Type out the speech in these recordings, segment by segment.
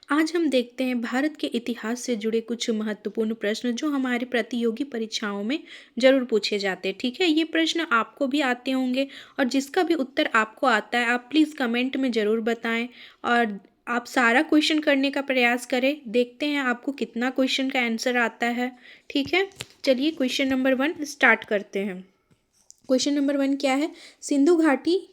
आज हम देखते हैं भारत के इतिहास से जुड़े कुछ महत्वपूर्ण प्रश्न जो हमारे प्रतियोगी परीक्षाओं में ज़रूर पूछे जाते हैं। ठीक है, ये प्रश्न आपको भी आते होंगे और जिसका भी उत्तर आपको आता है आप प्लीज़ कमेंट में ज़रूर बताएं और आप सारा क्वेश्चन करने का प्रयास करें। देखते हैं आपको कितना क्वेश्चन का आंसर आता है। ठीक है, चलिए क्वेश्चन नंबर 1 स्टार्ट करते हैं। क्वेश्चन नंबर 1 क्या है? सिंधु घाटी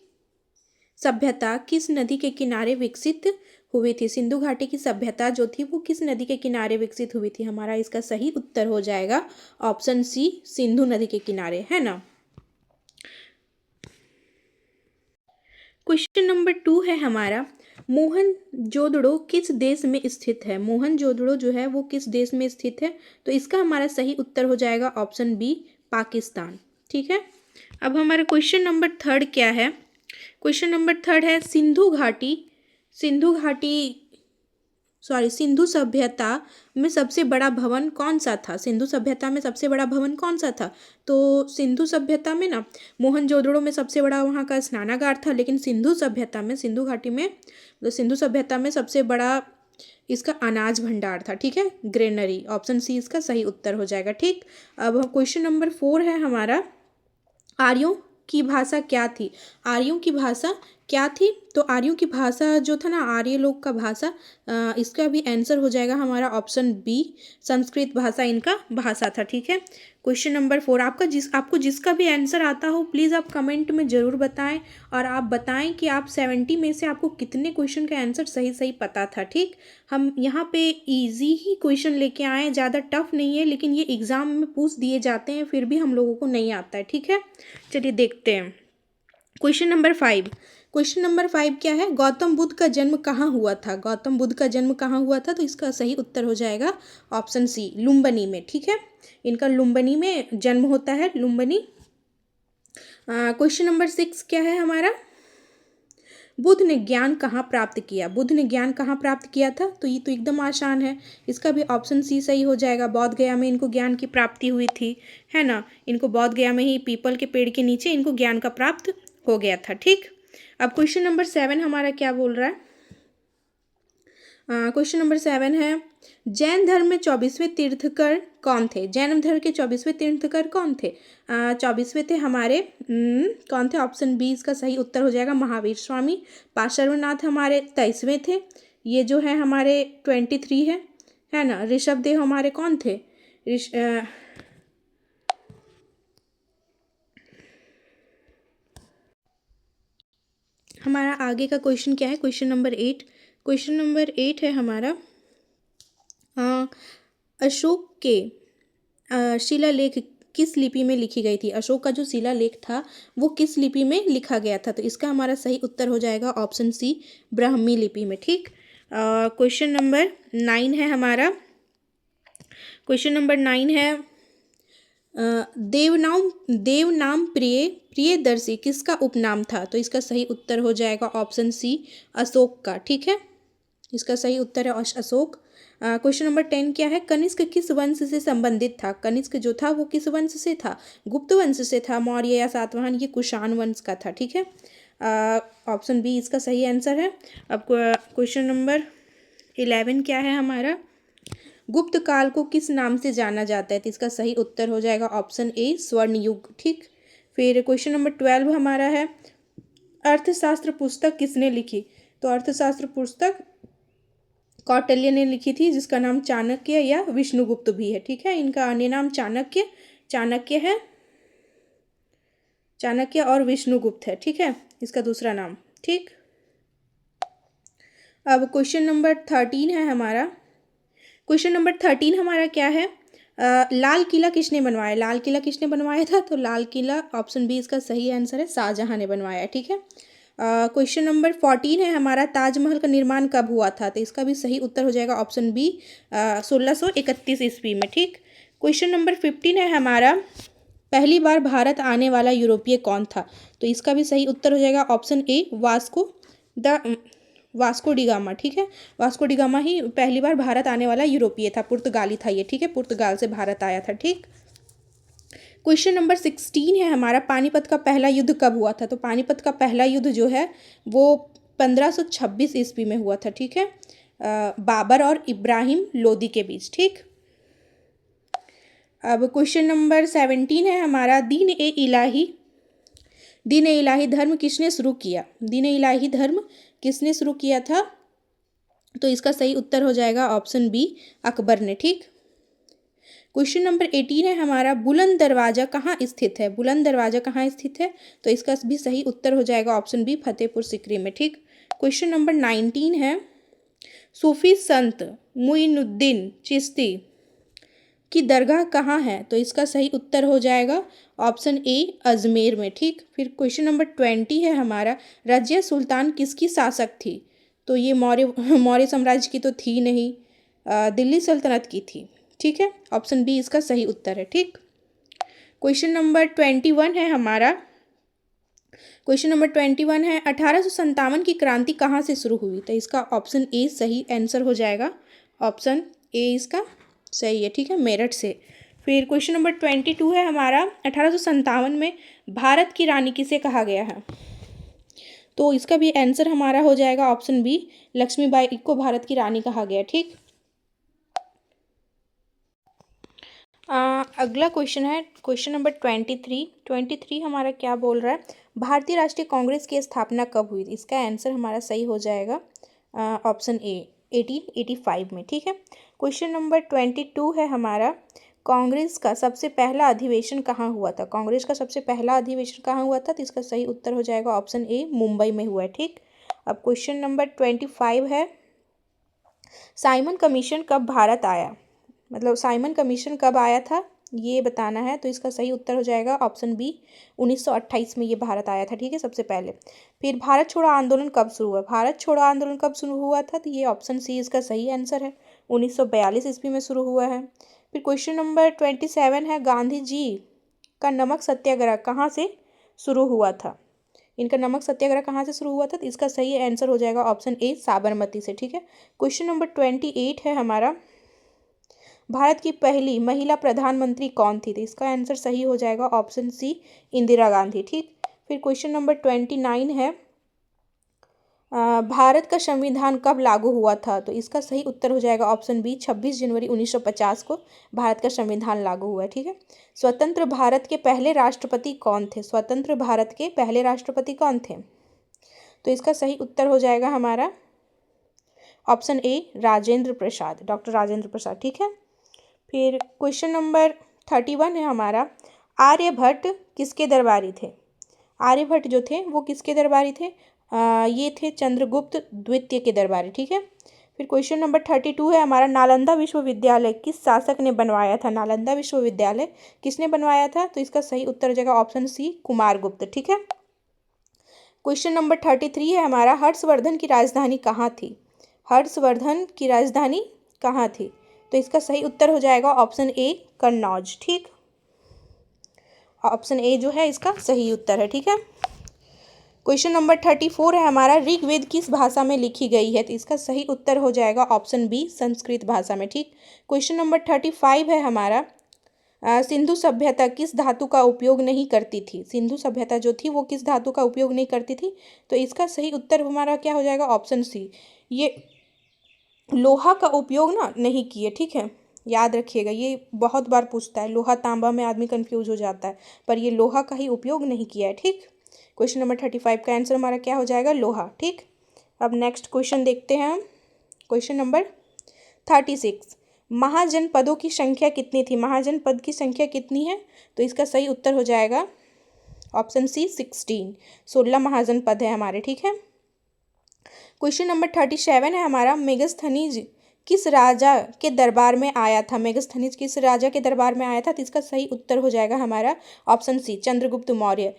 सभ्यता किस नदी के किनारे विकसित हुई थी? सिंधु घाटी की सभ्यता जो थी वो किस नदी के किनारे विकसित हुई थी? हमारा इसका सही उत्तर हो जाएगा ऑप्शन सी, सिंधु नदी के किनारे, है ना। क्वेश्चन नंबर 2 है हमारा, मोहनजोदड़ो किस देश में स्थित है? मोहनजोदड़ो जो है वो किस देश में स्थित है? तो इसका हमारा सही उत्तर हो जाएगा ऑप्शन बी, पाकिस्तान। ठीक है, अब हमारा क्वेश्चन नंबर 3 क्या है? क्वेश्चन नंबर 3 है, सिंधु सभ्यता में सबसे बड़ा भवन कौन सा था? सिंधु सभ्यता में सबसे बड़ा भवन कौन सा था? तो सिंधु सभ्यता में ना, मोहनजोदड़ो में सबसे बड़ा वहाँ का स्नानागार था, लेकिन सिंधु सभ्यता में, सिंधु घाटी में, तो सिंधु सभ्यता में सबसे बड़ा इसका अनाज भंडार था। ठीक है, ग्रेनरी, ऑप्शन सी इसका सही उत्तर हो जाएगा। ठीक, अब क्वेश्चन नंबर 4 है हमारा, आर्यों की भाषा क्या थी? आर्यों की भाषा क्या थी? तो आर्यों की भाषा जो था ना, आर्य लोग का भाषा, इसका भी आंसर हो जाएगा हमारा ऑप्शन बी, संस्कृत भाषा इनका भाषा था। ठीक है, क्वेश्चन नंबर 4 आपको जिसका भी आंसर आता हो प्लीज़ आप कमेंट में ज़रूर बताएं और आप बताएं कि आप 70 में से आपको कितने क्वेश्चन का आंसर सही सही पता था। ठीक, हम यहाँ पे इजी ही क्वेश्चन लेके आए हैं, ज़्यादा टफ नहीं है, लेकिन ये एग्ज़ाम में पूछ दिए जाते हैं फिर भी हम लोगों को नहीं आता है। ठीक है, चलिए देखते हैं क्वेश्चन नंबर 5। क्वेश्चन नंबर 5 क्या है? गौतम बुद्ध का जन्म कहाँ हुआ था? गौतम बुद्ध का जन्म कहाँ हुआ था? तो इसका सही उत्तर हो जाएगा ऑप्शन सी, लुम्बिनी में। ठीक है, इनका लुम्बिनी में जन्म होता है, लुम्बिनी। क्वेश्चन नंबर 6 क्या है हमारा? बुद्ध ने ज्ञान कहाँ प्राप्त किया? बुद्ध ने ज्ञान कहाँ प्राप्त किया था? तो ये तो एकदम आसान है, इसका भी ऑप्शन सी सही हो जाएगा। बौद्ध गया में इनको ज्ञान की प्राप्ति हुई थी, है ना। इनको बौद्ध गया में ही पीपल के पेड़ के नीचे इनको ज्ञान का प्राप्त हो गया था। ठीक, अब क्वेश्चन नंबर 7 हमारा क्या बोल रहा है? क्वेश्चन नंबर 7 है, जैन धर्म में 24वें तीर्थकर कौन थे? जैन धर्म के 24वें तीर्थकर कौन थे? 24वें थे हमारे, कौन थे? ऑप्शन बी इसका सही उत्तर हो जाएगा महावीर स्वामी। पार्श्वनाथ हमारे 23वें थे, ये जो है हमारे 23 है ना। ऋषभ देव हमारे कौन थे? हमारा आगे का क्वेश्चन क्या है? Question number 8। क्वेश्चन नंबर 8 है हमारा, अशोक के शिलालेख किस लिपि में लिखी गई थी? अशोक का जो शिलालेख था वो किस लिपि में लिखा गया था? तो इसका हमारा सही उत्तर हो जाएगा ऑप्शन सी, ब्राह्मी लिपि में। ठीक, क्वेश्चन नंबर 9 है हमारा। क्वेश्चन नंबर 9 है, देवनाम प्रियदर्शी किसका उपनाम था? तो इसका सही उत्तर हो जाएगा ऑप्शन सी, अशोक का। ठीक है, इसका सही उत्तर है अशोक। क्वेश्चन नंबर 10 क्या है? कनिष्क किस वंश से संबंधित था? कनिष्क जो था वो किस वंश से था? गुप्त वंश से था, मौर्य या सातवाहन, ये कुषाण वंश का था। ठीक है, ऑप्शन बी इसका सही आंसर है। अब क्वेश्चन नंबर 11 क्या है हमारा? गुप्त काल को किस नाम से जाना जाता है? तो इसका सही उत्तर हो जाएगा ऑप्शन ए, स्वर्ण युग। ठीक, फिर क्वेश्चन नंबर 12 हमारा है, अर्थशास्त्र पुस्तक किसने लिखी? तो अर्थशास्त्र पुस्तक कौटिल्य ने लिखी थी, जिसका नाम चाणक्य या विष्णुगुप्त भी है। ठीक है, इनका अन्य नाम चाणक्य है, चाणक्य और विष्णुगुप्त है। ठीक है, इसका दूसरा नाम। ठीक, अब क्वेश्चन नंबर 13 है हमारा। क्वेश्चन नंबर 13 हमारा क्या है? लाल किला किसने बनवाया? लाल किला किसने बनवाया था? तो लाल किला, ऑप्शन बी इसका सही आंसर है, शाहजहां ने बनवाया। ठीक है, क्वेश्चन नंबर 14 है हमारा, ताजमहल का निर्माण कब हुआ था? तो इसका भी सही उत्तर हो जाएगा ऑप्शन बी, 1631 ईस्वी में। ठीक, क्वेश्चन नंबर 15 है हमारा, पहली बार भारत आने वाला यूरोपीय कौन था? तो इसका भी सही उत्तर हो जाएगा option A, Vasco D gamma. ठीक है, वास्को डी गामा ही पहली बार भारत आने वाला यूरोपीय था, पुर्तगाली था ये। ठीक है, पुर्तगाल से भारत आया था। ठीक, क्वेश्चन नंबर 16 है हमारा, पानीपत का पहला युद्ध कब हुआ था? तो पानीपत का पहला युद्ध जो है वो 1526 ईस्वी में हुआ था। ठीक है, बाबर और इब्राहिम लोदी के बीच। ठीक, अब क्वेश्चन नंबर 17 है हमारा, दीन ए इलाही धर्म किसने शुरू किया? दीन ए इलाही धर्म किसने शुरू किया था? तो इसका सही उत्तर हो जाएगा ऑप्शन बी, अकबर ने। ठीक, क्वेश्चन नंबर 18 है हमारा, बुलंद दरवाजा कहाँ स्थित है? बुलंद दरवाजा कहाँ स्थित है? तो इसका भी सही उत्तर हो जाएगा ऑप्शन बी, फतेहपुर सीकरी में। ठीक, क्वेश्चन नंबर 19 है, सूफी संत मुइनुद्दीन चिश्ती की दरगाह कहाँ है? तो इसका सही उत्तर हो जाएगा ऑप्शन ए, अजमेर में। ठीक, फिर क्वेश्चन नंबर 20 है हमारा, रजिया सुल्तान किसकी शासक थी? तो ये मौर्य साम्राज्य की तो थी नहीं, दिल्ली सल्तनत की थी। ठीक है, ऑप्शन बी इसका सही उत्तर है। ठीक, क्वेश्चन नंबर 21 है हमारा, क्वेश्चन नंबर 21 है, 1857 की क्रांति कहाँ से शुरू हुई? तो इसका ऑप्शन ए सही आंसर हो जाएगा, ऑप्शन ए इसका सही है। ठीक है, मेरठ से। फिर क्वेश्चन नंबर 22 है हमारा, 1857 में भारत की रानी किसे कहा गया है? तो इसका भी आंसर हमारा हो जाएगा ऑप्शन बी, लक्ष्मीबाई को भारत की रानी कहा गया। ठीक, अगला क्वेश्चन है क्वेश्चन नंबर 23 हमारा क्या बोल रहा है, भारतीय राष्ट्रीय कांग्रेस की स्थापना कब हुई थी? इसका आंसर हमारा सही हो जाएगा ऑप्शन ए, 1885 में। ठीक है, क्वेश्चन नंबर 22 है हमारा, कांग्रेस का सबसे पहला अधिवेशन कहाँ हुआ था? कांग्रेस का सबसे पहला अधिवेशन कहाँ हुआ था? तो इसका सही उत्तर हो जाएगा ऑप्शन ए, मुंबई में हुआ है। ठीक, अब क्वेश्चन नंबर 25 है, साइमन कमीशन कब भारत आया? मतलब साइमन कमीशन कब आया था ये बताना है। तो इसका सही उत्तर हो जाएगा ऑप्शन बी, 1928 में ये भारत आया था। ठीक है, सबसे पहले। फिर भारत छोड़ो आंदोलन कब शुरू हुआ? भारत छोड़ो आंदोलन कब शुरू हुआ था? तो ये ऑप्शन सी इसका सही आंसर है, 1942 ईस्वी में शुरू हुआ है। फिर क्वेश्चन नंबर 27 है, गांधी जी का नमक सत्याग्रह कहाँ से शुरू हुआ था? इनका नमक सत्याग्रह कहाँ से शुरू हुआ था? तो इसका सही आंसर हो जाएगा ऑप्शन ए, साबरमती से। ठीक है, क्वेश्चन नंबर 28 है हमारा, भारत की पहली महिला प्रधानमंत्री कौन थी? तो इसका आंसर सही हो जाएगा ऑप्शन सी, इंदिरा गांधी। ठीक, फिर क्वेश्चन नंबर 29 है, भारत का संविधान कब लागू हुआ था? तो इसका सही उत्तर हो जाएगा ऑप्शन बी, 26 जनवरी 1950 को भारत का संविधान लागू हुआ है। ठीक है, स्वतंत्र भारत के पहले राष्ट्रपति कौन थे? स्वतंत्र भारत के पहले राष्ट्रपति कौन थे? तो इसका सही उत्तर हो जाएगा हमारा option A, Rajendra Prasad, doctor Rajendra Prasad. ठीक है, फिर क्वेश्चन नंबर 31 है हमारा, आर्यभट्ट किसके दरबारी थे? आर्यभट्ट जो थे वो किसके दरबारी थे? ये थे चंद्रगुप्त द्वितीय के दरबारी। ठीक है, फिर क्वेश्चन नंबर 32 है हमारा, नालंदा विश्वविद्यालय किस शासक ने बनवाया था? नालंदा विश्वविद्यालय किसने बनवाया था? तो इसका सही उत्तर हो जाएगा ऑप्शन सी, कुमारगुप्त। ठीक है, क्वेश्चन नंबर 33 है हमारा, हर्षवर्धन की राजधानी कहाँ थी? हर्षवर्धन की राजधानी कहाँ थी? तो इसका सही उत्तर हो जाएगा ऑप्शन ए, कन्नौज। ठीक, ऑप्शन ए जो है इसका सही उत्तर है। ठीक है, क्वेश्चन नंबर 34 है हमारा, ऋग्वेद किस भाषा में लिखी गई है? तो इसका सही उत्तर हो जाएगा ऑप्शन बी, संस्कृत भाषा में। ठीक, क्वेश्चन नंबर 35 है हमारा, सिंधु सभ्यता किस धातु का उपयोग नहीं करती थी? सिंधु सभ्यता जो थी वो किस धातु का उपयोग नहीं करती थी? तो इसका सही उत्तर हमारा क्या हो जाएगा ऑप्शन सी, ये लोहा का उपयोग ना नहीं किए। ठीक है, याद रखिएगा, ये बहुत बार पूछता है, लोहा तांबा में आदमी कंफ्यूज हो जाता है, पर ये लोहा का ही उपयोग नहीं किया है। ठीक, क्वेश्चन नंबर 35 का आंसर हमारा क्या हो जाएगा? लोहा। ठीक, अब नेक्स्ट क्वेश्चन देखते हैं हम, क्वेश्चन नंबर 36, महाजनपदों की संख्या कितनी थी? महाजनपद की संख्या कितनी है? तो इसका सही उत्तर हो जाएगा ऑप्शन सी, 16, 16 महाजनपद है हमारे। ठीक है, क्वेश्चन नंबर 37 है हमारा, मेगस्थनीज किस राजा के दरबार में आया था? मेगस्थनीज किस राजा के दरबार में आया था? तो इसका सही उत्तर हो जाएगा हमारा option C, Chandragupta Maurya.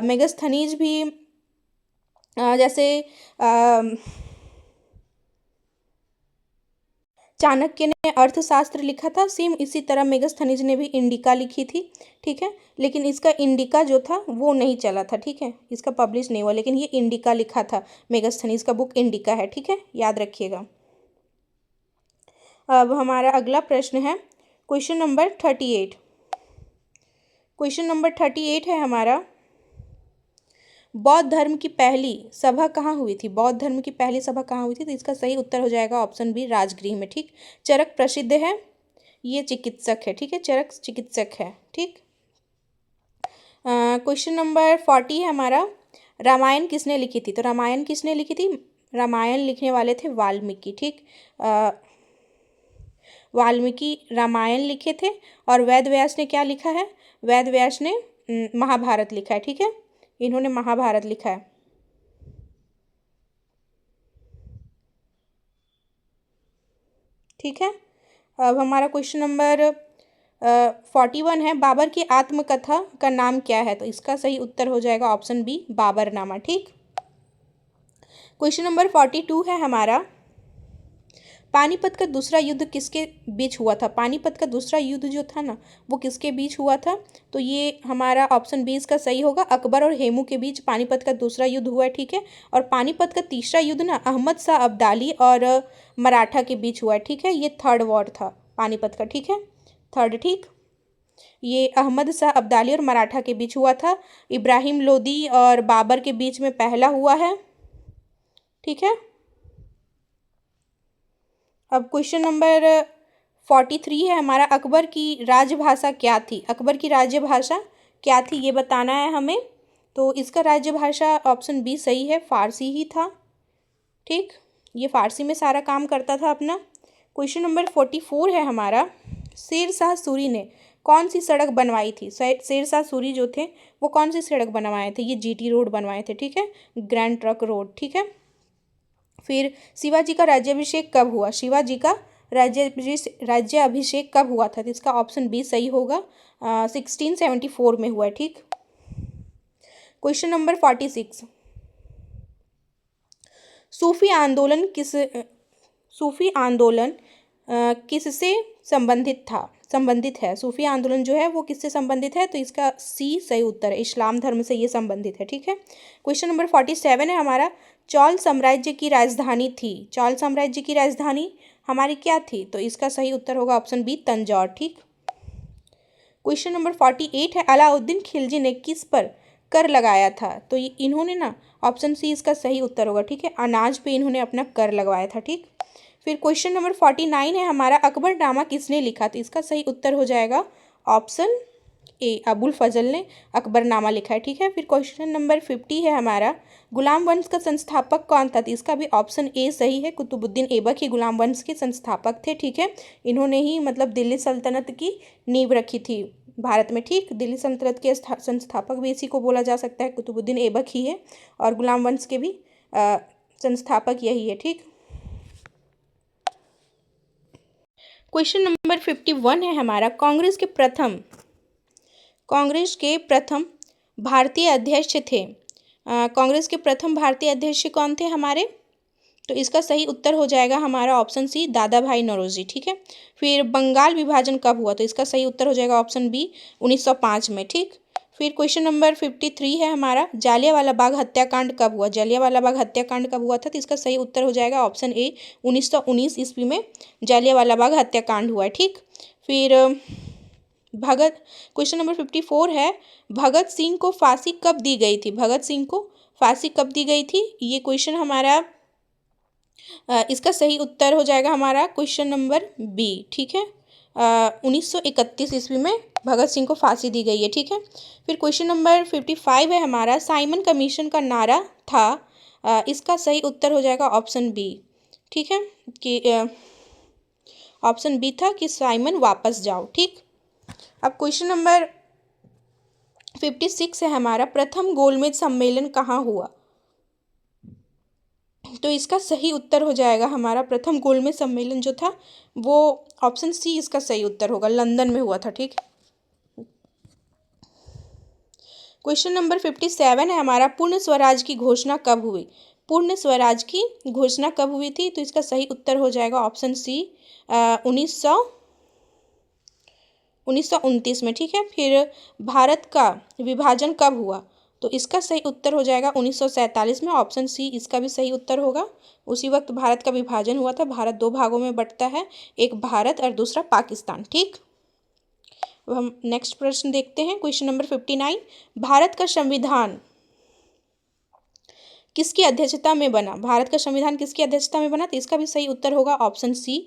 Megasthenes भी जैसे चाणक्य ने अर्थशास्त्र लिखा था, सेम इसी तरह मेगस्थनीज ने भी इंडिका लिखी थी। ठीक है, लेकिन इसका इंडिका जो था वो नहीं चला था। ठीक है, इसका पब्लिश नहीं हुआ, लेकिन ये इंडिका लिखा था, मेगस्थनीज का बुक इंडिका है। ठीक है, याद रखिएगा। अब हमारा अगला प्रश्न है क्वेश्चन नंबर 38। क्वेश्चन नंबर 38 है हमारा, बौद्ध धर्म की पहली सभा कहाँ हुई थी? बौद्ध धर्म की पहली सभा कहाँ हुई थी? तो इसका सही उत्तर हो जाएगा ऑप्शन बी, राजगृह में। ठीक, चरक प्रसिद्ध है, ये चिकित्सक है। ठीक है, चरक चिकित्सक है। ठीक, क्वेश्चन नंबर 40 है हमारा, रामायण किसने लिखी थी? तो रामायण किसने लिखी थी? रामायण लिखने वाले थे वाल्मीकि। ठीक, वाल्मीकि रामायण लिखे थे। और वेद व्यास ने क्या लिखा है? वेद व्यास ने महाभारत लिखा है। ठीक है, इन्होंने महाभारत लिखा है। ठीक है, अब हमारा क्वेश्चन नंबर 41 है, बाबर की आत्मकथा का नाम क्या है? तो इसका सही उत्तर हो जाएगा ऑप्शन बी, बाबरनामा। ठीक, क्वेश्चन नंबर 42 है हमारा, पानीपत का दूसरा युद्ध किसके बीच हुआ था? पानीपत का दूसरा युद्ध जो था ना, वो किसके बीच हुआ था? तो ये हमारा ऑप्शन बी इसका सही होगा, अकबर और हेमू के बीच पानीपत का दूसरा युद्ध हुआ है। ठीक है, और पानीपत का तीसरा युद्ध ना अहमद शाह अब्दाली और मराठा के बीच हुआ है। ठीक है, ये थर्ड वॉर था पानीपत का। ठीक है, थर्ड। ठीक, ये अहमद शाह अब्दाली और मराठा के बीच हुआ था। इब्राहिम लोदी और बाबर के बीच में पहला हुआ है। ठीक है, अब क्वेश्चन नंबर 43 है हमारा, अकबर की राजभाषा क्या थी? अकबर की राजभाषा क्या थी, ये बताना है हमें। तो इसका राजभाषा ऑप्शन बी सही है, फारसी ही था। ठीक, ये फारसी में सारा काम करता था अपना। क्वेश्चन नंबर 44 है हमारा, शेर शाह सूरी ने कौन सी सड़क बनवाई थी? शेर शाह सूरी जो थे वो कौन सी सड़क बनवाए थे? ये जीटी रोड बनवाए थे। ठीक है, ग्रैंड ट्रंक रोड। ठीक है, फिर शिवाजी का राज्याभिषेक कब हुआ? शिवाजी का राज्याभिषेक कब हुआ था? तो इसका ऑप्शन बी सही होगा, 1674 में हुआ है। ठीक, क्वेश्चन नंबर 46, सूफी आंदोलन सूफी आंदोलन किससे संबंधित है? सूफी आंदोलन जो है वो किससे संबंधित है? तो इसका सी सही उत्तर है, इस्लाम धर्म से ये संबंधित है। ठीक है, क्वेश्चन नंबर 47 है हमारा, चौल साम्राज्य की राजधानी थी। चौल साम्राज्य की राजधानी हमारी क्या थी? तो इसका सही उत्तर होगा ऑप्शन बी, तंजौर। ठीक, क्वेश्चन नंबर 48 है, अलाउद्दीन खिलजी ने किस पर कर लगाया था? तो इन्होंने ना ऑप्शन सी इसका सही उत्तर होगा। ठीक है, अनाज पे इन्होंने अपना कर लगवाया था। ठीक, फिर क्वेश्चन नंबर 49 है हमारा, अकबरनामा किसने लिखा? तो इसका सही उत्तर हो जाएगा ऑप्शन ए, अबुल फजल ने अकबरनामा लिखा है। ठीक है, फिर क्वेश्चन नंबर 50 है हमारा, गुलाम वंश का संस्थापक कौन था? तो इसका भी ऑप्शन ए सही है, कुतुबुद्दीन ऐबक ही गुलाम वंश के संस्थापक थे। ठीक है, इन्होंने ही मतलब दिल्ली सल्तनत की नींव रखी थी भारत में। ठीक, दिल्ली सल्तनत के संस्थापक भी इसी को बोला जा सकता है, कुतुबुद्दीन ऐबक ही है, और गुलाम वंश के भी संस्थापक यही है। ठीक, क्वेश्चन नंबर 51 है हमारा, कांग्रेस के प्रथम भारतीय अध्यक्ष थे। कांग्रेस के प्रथम भारतीय अध्यक्ष कौन थे हमारे? तो इसका सही उत्तर हो जाएगा हमारा ऑप्शन सी, दादा भाई नौरोजी। ठीक है, फिर बंगाल विभाजन कब हुआ? तो इसका सही उत्तर हो जाएगा ऑप्शन बी, 1905 में। ठीक, फिर क्वेश्चन नंबर 53 है हमारा, जालियांवाला बाग हत्याकांड कब हुआ? जालियांवाला बाग हत्याकांड कब हुआ था? तो इसका सही उत्तर हो जाएगा ऑप्शन ए, 1919 ईस्वी में जालियांवाला बाग हत्याकांड हुआ है। ठीक, फिर क्वेश्चन नंबर 54 है, भगत सिंह को फांसी कब दी गई थी? भगत सिंह को फांसी कब दी गई थी? ये क्वेश्चन हमारा इसका सही उत्तर हो जाएगा हमारा क्वेश्चन नंबर बी। ठीक है, 1931 ईस्वी में भगत सिंह को फांसी दी गई है। ठीक है, फिर क्वेश्चन नंबर 55 है हमारा, साइमन कमीशन का नारा था। इसका सही उत्तर हो जाएगा ऑप्शन बी। ठीक है, कि ऑप्शन बी था कि साइमन वापस जाओ। ठीक, अब क्वेश्चन नंबर 56 है हमारा, प्रथम गोलमेज सम्मेलन कहाँ हुआ? तो इसका सही उत्तर हो जाएगा हमारा, प्रथम गोलमेज सम्मेलन जो था वो ऑप्शन सी इसका सही उत्तर होगा, लंदन में हुआ था। ठीक, क्वेश्चन नंबर 57 है हमारा, पूर्ण स्वराज की घोषणा कब हुई? पूर्ण स्वराज की घोषणा कब हुई थी? तो इसका सही उत्तर हो जाएगा ऑप्शन सी, 1929 में। ठीक है, फिर भारत का विभाजन कब हुआ? तो इसका सही उत्तर हो जाएगा 1947 में, ऑप्शन सी इसका भी सही उत्तर होगा। उसी वक्त भारत का विभाजन हुआ था, भारत दो भागों में बंटता है, एक भारत और दूसरा पाकिस्तान। ठीक, अब हम नेक्स्ट प्रश्न देखते हैं, क्वेश्चन नंबर 59, भारत का संविधान किसकी अध्यक्षता में बना? भारत का संविधान किसकी अध्यक्षता में बना? तो इसका भी सही उत्तर होगा option C,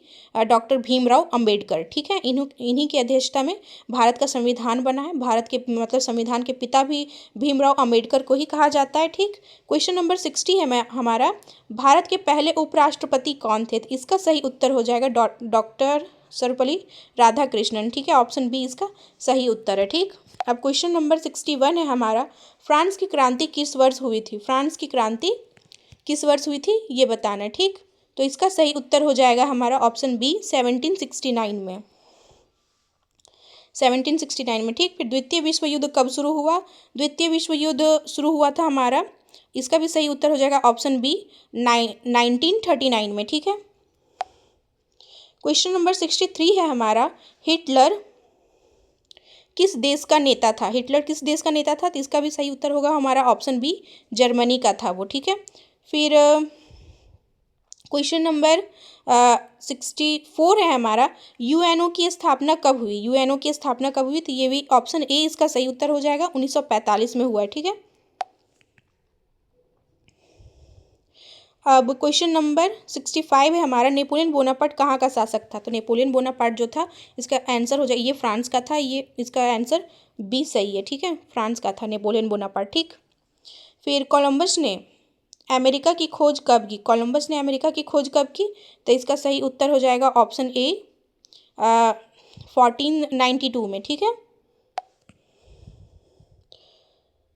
doctor Bhimrao Ambedkar. ठीक है, इन्हीं की अध्यक्षता में भारत का संविधान बना है। भारत के मतलब संविधान के पिता भी भीमराव अंबेडकर को ही कहा जाता है। ठीक, क्वेश्चन नंबर 60 है हमारा, भारत के पहले उपराष्ट्रपति कौन थे? तो इसका सही उत्तर हो जाएगा डॉक्टर सर्वपल्ली राधाकृष्णन। ठीक है, ऑप्शन बी इसका सही उत्तर है। ठीक, अब क्वेश्चन नंबर 61 है हमारा, फ्रांस की क्रांति किस वर्ष हुई थी? फ्रांस की क्रांति किस वर्ष हुई थी ये बताना है। ठीक, तो इसका सही उत्तर हो जाएगा हमारा ऑप्शन बी 1769 में, 1769 में। ठीक, फिर द्वितीय विश्व युद्ध कब शुरू हुआ? द्वितीय विश्व युद्ध शुरू हुआ था हमारा, इसका भी सही उत्तर हो जाएगा ऑप्शन बी 1939 में। ठीक है, क्वेश्चन नंबर 63 है हमारा, हिटलर किस देश का नेता था? हिटलर किस देश का नेता था? तो इसका भी सही उत्तर होगा हमारा ऑप्शन बी, जर्मनी का था वो। ठीक है, फिर क्वेश्चन नंबर 64 है हमारा, यूएनओ की स्थापना कब हुई? यूएनओ की स्थापना कब हुई? तो ये भी ऑप्शन ए इसका सही उत्तर हो जाएगा, 1945 में हुआ है। ठीक है, अब क्वेश्चन नंबर 65 है हमारा, नेपोलियन बोनापार्ट कहाँ का शासक था? तो नेपोलियन बोनापार्ट जो था, इसका आंसर हो जाए, ये फ्रांस का था, ये इसका आंसर बी सही है। ठीक है, फ्रांस का था नेपोलियन बोनापार्ट। ठीक, फिर कोलंबस ने अमेरिका की खोज कब की? कोलंबस ने अमेरिका की खोज कब की? तो इसका सही उत्तर हो जाएगा ऑप्शन ए 1492 में। ठीक है,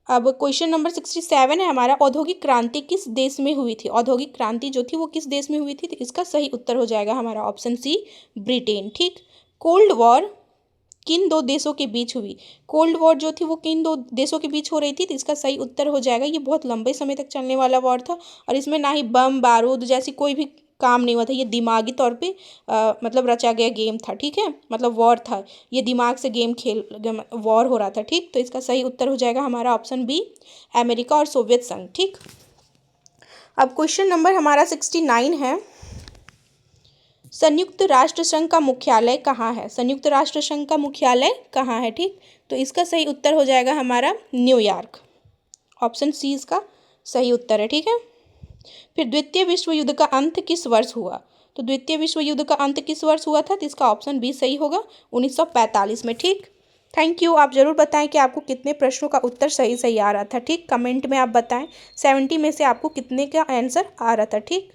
अब क्वेश्चन नंबर 67 है हमारा, औद्योगिक क्रांति किस देश में हुई थी? औद्योगिक क्रांति जो थी वो किस देश में हुई थी? तो इसका सही उत्तर हो जाएगा हमारा ऑप्शन सी, ब्रिटेन। ठीक, कोल्ड वॉर किन दो देशों के बीच हुई? कोल्ड वॉर जो थी वो किन दो देशों के बीच हो रही थी? तो इसका सही उत्तर हो जाएगा, ये बहुत लंबे समय तक चलने वाला वॉर था और इसमें ना ही बम बारूद जैसी कोई भी काम नहीं हुआ था, ये दिमागी तौर पे मतलब रचा गया गेम था। ठीक है, मतलब वॉर था, ये दिमाग से गेम वॉर हो रहा था। ठीक, तो इसका सही उत्तर हो जाएगा हमारा ऑप्शन बी, अमेरिका और सोवियत संघ। ठीक, अब क्वेश्चन नंबर हमारा 69 है, संयुक्त राष्ट्र संघ का मुख्यालय कहाँ है? संयुक्त राष्ट्र संघ का मुख्यालय कहाँ है? ठीक, तो इसका सही उत्तर हो जाएगा हमारा न्यूयॉर्क, ऑप्शन सी इसका सही उत्तर है। ठीक है, फिर द्वितीय विश्व युद्ध का अंत किस वर्ष हुआ? तो द्वितीय विश्व युद्ध का अंत किस वर्ष हुआ था? तो इसका ऑप्शन बी सही होगा, 1945 में। ठीक, थैंक यू। आप ज़रूर बताएं कि आपको कितने प्रश्नों का उत्तर सही सही आ रहा था। ठीक, कमेंट में आप बताएं 70 में से आपको कितने का आंसर आ रहा था। ठीक।